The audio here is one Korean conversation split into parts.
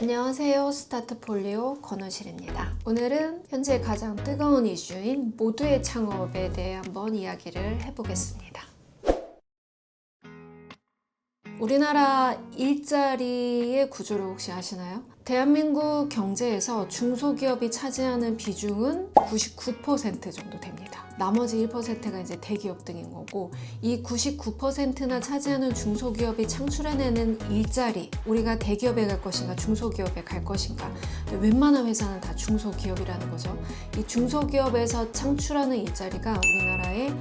안녕하세요. 스타트폴리오 권우실입니다. 오늘은 현재 가장 뜨거운 이슈인 모두의 창업에 대해 한번 이야기를 해보겠습니다. 우리나라 일자리의 구조를 혹시 아시나요? 대한민국 경제에서 중소기업이 차지하는 비중은 99% 정도 됩니다. 나머지 1%가 이제 대기업 등인 거고, 이 99%나 차지하는 중소기업이 창출해내는 일자리, 우리가 대기업에 갈 것인가 중소기업에 갈 것인가, 웬만한 회사는 다 중소기업이라는 거죠. 이 중소기업에서 창출하는 일자리가 우리나라의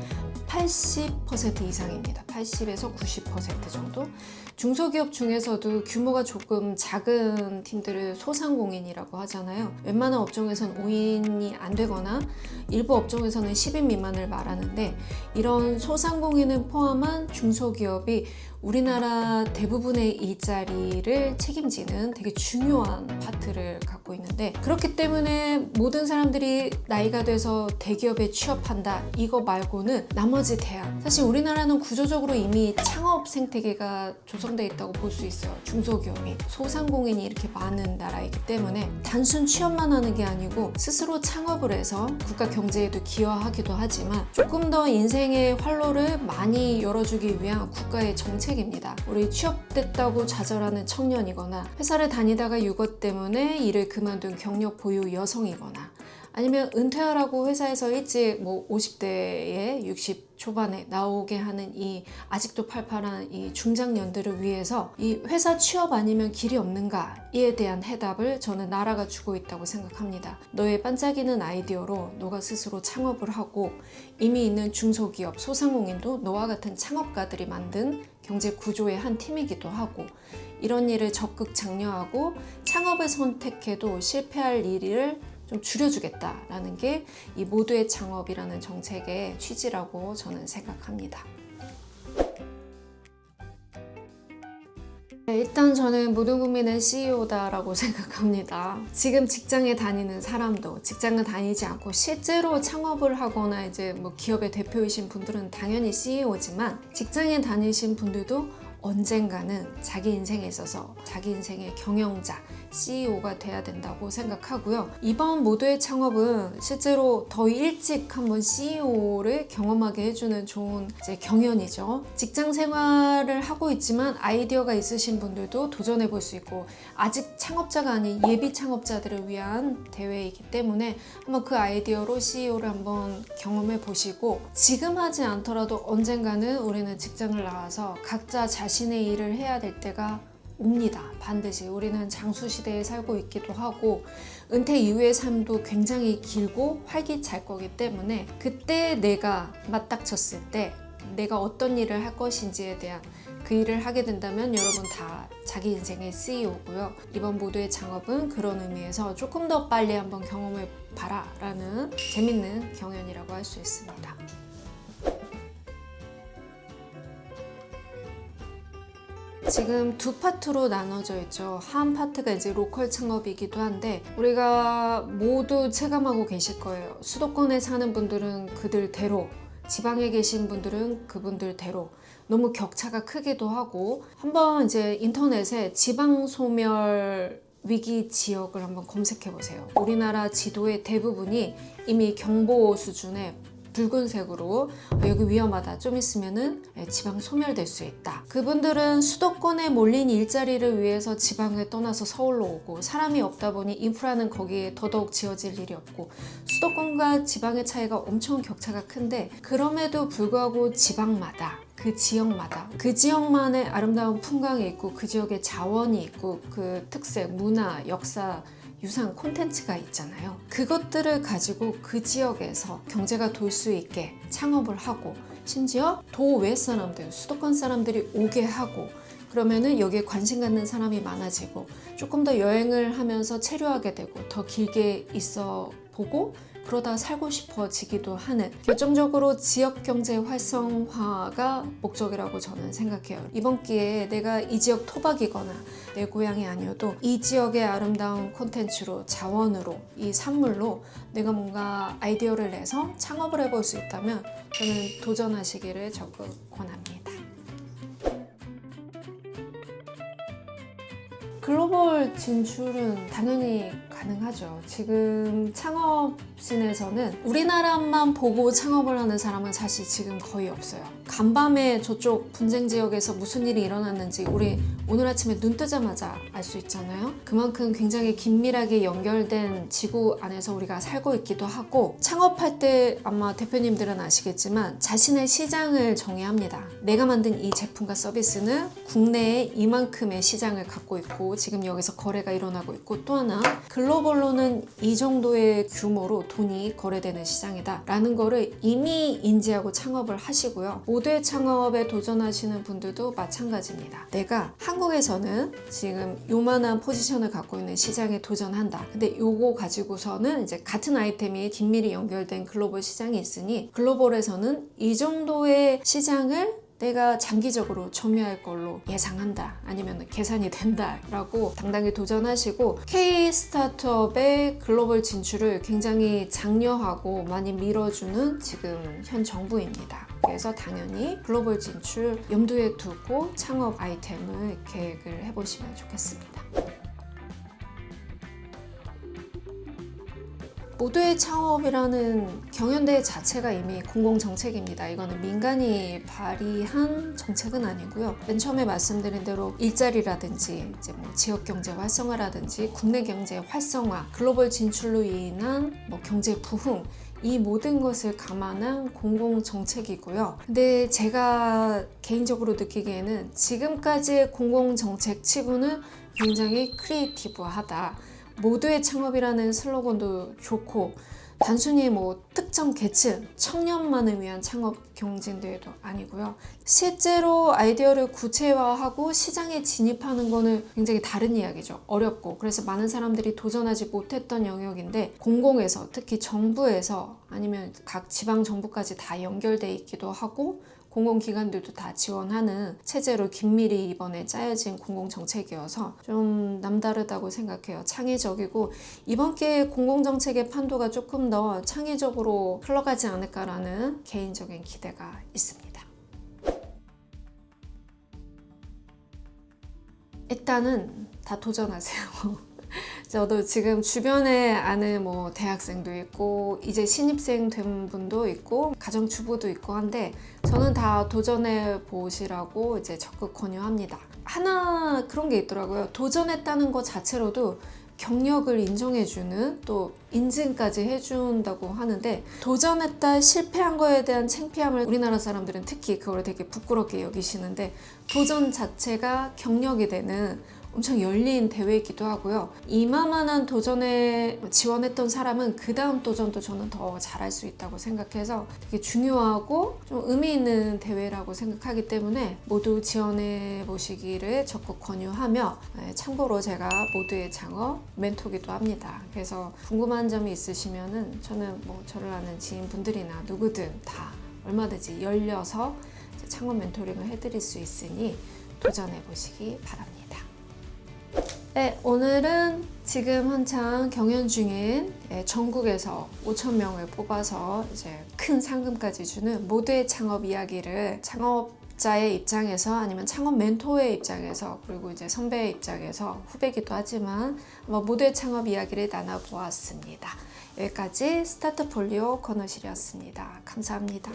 80% 이상입니다. 80에서 90% 정도. 중소기업 중에서도 규모가 조금 작은 팀들을 소상공인이라고 하잖아요. 웬만한 업종에서는 5인이 안 되거나 일부 업종에서는 10인 미만을 말하는데, 이런 소상공인을 포함한 중소기업이 우리나라 대부분의 일자리를 책임지는 되게 중요한 파트를 갖고 있는데, 그렇기 때문에 모든 사람들이 나이가 돼서 대기업에 취업한다, 이거 말고는 나머지 대안, 사실 우리나라는 구조적으로 이미 창업 생태계가 조성되어 있다고 볼 수 있어요. 중소기업이, 소상공인이 이렇게 많은 나라이기 때문에 단순 취업만 하는 게 아니고 스스로 창업을 해서 국가 경제에도 기여하기도 하지만 조금 더 인생의 활로를 많이 열어주기 위한 국가의 정책입니다. 우리 취업됐다고 좌절하는 청년이거나 회사를 다니다가 육아 때문에 일을 그만둔 경력 보유 여성이거나, 아니면 은퇴하라고 회사에서 일찍 50대에 60 초반에 나오게 하는 이 아직도 팔팔한 이 중장년들을 위해서 이 회사 취업 아니면 길이 없는가에 대한 해답을 저는 나라가 주고 있다고 생각합니다. 너의 반짝이는 아이디어로 너가 스스로 창업을 하고, 이미 있는 중소기업, 소상공인도 너와 같은 창업가들이 만든 경제 구조의 한 팀이기도 하고, 이런 일을 적극 장려하고 창업을 선택해도 실패할 일을 좀 줄여주겠다라는 게 이 모두의 창업이라는 정책의 취지라고 저는 생각합니다. 일단 저는 모든 국민은 CEO다라고 생각합니다. 지금 직장에 다니는 사람도, 직장을 다니지 않고 실제로 창업을 하거나 이제 기업의 대표이신 분들은 당연히 CEO지만, 직장에 다니신 분들도 언젠가는 자기 인생에 있어서 자기 인생의 경영자, CEO가 돼야 된다고 생각하고요. 이번 모두의 창업은 실제로 더 일찍 한번 CEO를 경험하게 해주는 좋은 경연이죠. 직장 생활을 하고 있지만 아이디어가 있으신 분들도 도전해 볼 수 있고, 아직 창업자가 아닌 예비 창업자들을 위한 대회이기 때문에 한번 그 아이디어로 CEO를 한번 경험해 보시고, 지금 하지 않더라도 언젠가는 우리는 직장을 나와서 각자 자신의 일을 해야 될 때가 옵니다. 반드시. 우리는 장수 시대에 살고 있기도 하고, 은퇴 이후의 삶도 굉장히 길고 활기찰 거기 때문에, 그때 내가 맞닥쳤을 때 내가 어떤 일을 할 것인지에 대한 그 일을 하게 된다면 여러분 다 자기 인생의 CEO고요. 이번 모두의 창업은 그런 의미에서 조금 더 빨리 한번 경험해 봐라 라는 재밌는 경연이라고 할 수 있습니다. 지금 두 파트로 나눠져 있죠. 한 파트가 이제 로컬 창업이기도 한데, 우리가 모두 체감하고 계실 거예요. 수도권에 사는 분들은 그들대로, 지방에 계신 분들은 그분들대로 너무 격차가 크기도 하고, 한번 이제 인터넷에 지방 소멸 위기 지역을 한번 검색해 보세요. 우리나라 지도의 대부분이 이미 경보 수준의 붉은색으로 여기 위험하다, 좀 있으면은 지방 소멸될 수 있다. 그분들은 수도권에 몰린 일자리를 위해서 지방을 떠나서 서울로 오고, 사람이 없다 보니 인프라는 거기에 더더욱 지어질 일이 없고, 수도권과 지방의 차이가 엄청 격차가 큰데, 그럼에도 불구하고 지방마다, 그 지역마다 그 지역만의 아름다운 풍광이 있고, 그 지역의 자원이 있고, 그 특색, 문화, 역사, 유산, 콘텐츠가 있잖아요. 그것들을 가지고 그 지역에서 경제가 돌 수 있게 창업을 하고, 심지어 도외 사람들, 수도권 사람들이 오게 하고, 그러면은 여기에 관심 갖는 사람이 많아지고, 조금 더 여행을 하면서 체류하게 되고, 더 길게 있어 보고, 그러다 살고 싶어지기도 하는, 결정적으로 지역 경제 활성화가 목적이라고 저는 생각해요. 이번 기회에 내가 이 지역 토박이거나 내 고향이 아니어도 이 지역의 아름다운 콘텐츠로, 자원으로, 이 산물로 내가 뭔가 아이디어를 내서 창업을 해볼 수 있다면 저는 도전하시기를 적극 권합니다. 글로벌 진출은 당연히 가능하죠. 지금 창업씬에서는 우리나라만 보고 창업을 하는 사람은 사실 지금 거의 없어요. 간밤에 저쪽 분쟁 지역에서 무슨 일이 일어났는지 우리 오늘 아침에 눈 뜨자마자 알 수 있잖아요. 그만큼 굉장히 긴밀하게 연결된 지구 안에서 우리가 살고 있기도 하고, 창업할 때 아마 대표님들은 아시겠지만 자신의 시장을 정의합니다. 내가 만든 이 제품과 서비스는 국내에 이만큼의 시장을 갖고 있고 지금 여기서 거래가 일어나고 있고, 또 하나 글로벌로는 이 정도의 규모로 돈이 거래되는 시장이다 라는 거를 이미 인지하고 창업을 하시고요. 모두의 창업에 도전하시는 분들도 마찬가지입니다. 내가 한국에서는 지금 요만한 포지션을 갖고 있는 시장에 도전한다. 근데 요거 가지고서는 이제 같은 아이템이 긴밀히 연결된 글로벌 시장이 있으니 글로벌에서는 이 정도의 시장을 내가 장기적으로 점유할 걸로 예상한다, 아니면 계산이 된다 라고 당당히 도전하시고, K 스타트업의 글로벌 진출을 굉장히 장려하고 많이 밀어주는 지금 현 정부입니다. 그래서 당연히 글로벌 진출 염두에 두고 창업 아이템을 계획을 해보시면 좋겠습니다. 모두의 창업이라는 경연대회 자체가 이미 공공정책입니다. 이거는 민간이 발의한 정책은 아니고요. 맨 처음에 말씀드린 대로 일자리라든지 이제 뭐 지역경제 활성화라든지 국내 경제 활성화, 글로벌 진출로 인한 뭐 경제 부흥, 이 모든 것을 감안한 공공정책이고요. 근데 제가 개인적으로 느끼기에는 지금까지의 공공정책 치고는 굉장히 크리에이티브하다. 모두의 창업이라는 슬로건도 좋고, 단순히 뭐 특정 계층, 청년만을 위한 창업 경진대회도 아니고요. 실제로 아이디어를 구체화하고 시장에 진입하는 거는 굉장히 다른 이야기죠. 어렵고, 그래서 많은 사람들이 도전하지 못했던 영역인데 공공에서, 특히 정부에서 아니면 각 지방 정부까지 다 연결돼 있기도 하고 공공기관들도 다 지원하는 체제로 긴밀히 이번에 짜여진 공공정책이어서 좀 남다르다고 생각해요. 창의적이고, 이번 기회에 공공정책의 판도가 조금 더 창의적으로 흘러가지 않을까라는 개인적인 기대가 있습니다. 일단은 다 도전하세요. 저도 지금 주변에 아는 뭐 대학생도 있고 이제 신입생 된 분도 있고 가정주부도 있고 한데, 저는 다 도전해 보시라고 이제 적극 권유합니다. 하나 그런 게 있더라고요. 도전했다는 것 자체로도 경력을 인정해주는, 또 인증까지 해준다고 하는데, 도전했다 실패한 거에 대한 창피함을 우리나라 사람들은 특히 그걸 되게 부끄럽게 여기시는데, 도전 자체가 경력이 되는 엄청 열린 대회이기도 하고요. 이만한 도전에 지원했던 사람은 그 다음 도전도 저는 더 잘할 수 있다고 생각해서 되게 중요하고 좀 의미 있는 대회라고 생각하기 때문에 모두 지원해 보시기를 적극 권유하며, 참고로 제가 모두의 창업 멘토기도 합니다. 그래서 궁금한 점이 있으시면은 저는 뭐 저를 아는 지인분들이나 누구든 다 얼마든지 열려서 창업 멘토링을 해드릴 수 있으니 도전해 보시기 바랍니다. 네, 오늘은 지금 한창 경연 중인 전국에서 5,000명을 뽑아서 이제 큰 상금까지 주는 모두의 창업 이야기를 창업자의 입장에서, 아니면 창업 멘토의 입장에서, 그리고 이제 선배의 입장에서, 후배기도 하지만 모두의 창업 이야기를 나눠보았습니다. 여기까지 스타트폴리오 권호실이었습니다. 감사합니다.